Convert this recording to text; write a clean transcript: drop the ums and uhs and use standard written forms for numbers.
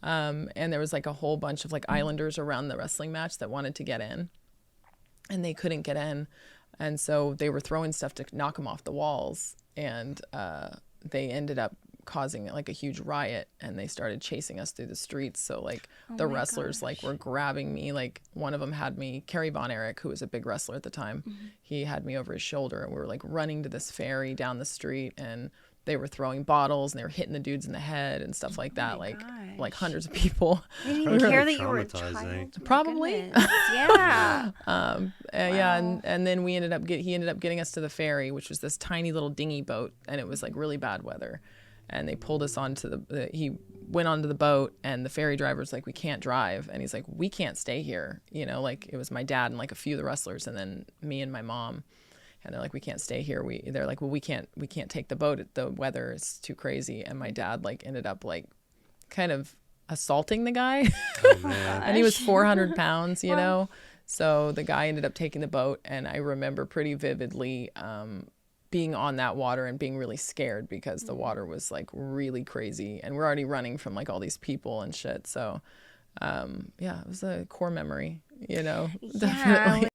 And there was like a whole bunch of like islanders around the wrestling match that wanted to get in, and they couldn't get in. And so they were throwing stuff to knock them off the walls. And they ended up causing like a huge riot, and they started chasing us through the streets. So like the wrestlers like were grabbing me. Like one of them had me, Kerry Von Erich, who was a big wrestler at the time. He had me over his shoulder, and we were like running to this ferry down the street, and they were throwing bottles and they were hitting the dudes in the head and stuff like that. Like hundreds of people. They didn't Probably care really that you were a traumatizing. child. My Probably. goodness. Yeah. Yeah, and then he ended up getting us to the ferry, which was this tiny little dinghy boat, and it was like really bad weather, and they pulled us onto he went onto the boat, and the ferry driver's like, we can't drive, and he's like, we can't stay here, you know, like it was my dad and like a few of the wrestlers, and then me and my mom, and they're like, we can't stay here. They're like, well, we can't take the boat, the weather is too crazy. And my dad like ended up like kind of assaulting the guy. Oh, man. And he was 400 pounds, you know? So the guy ended up taking the boat, and I remember pretty vividly being on that water and being really scared because the water was like really crazy, and we're already running from like all these people and shit. So yeah, it was a core memory, you know, definitely.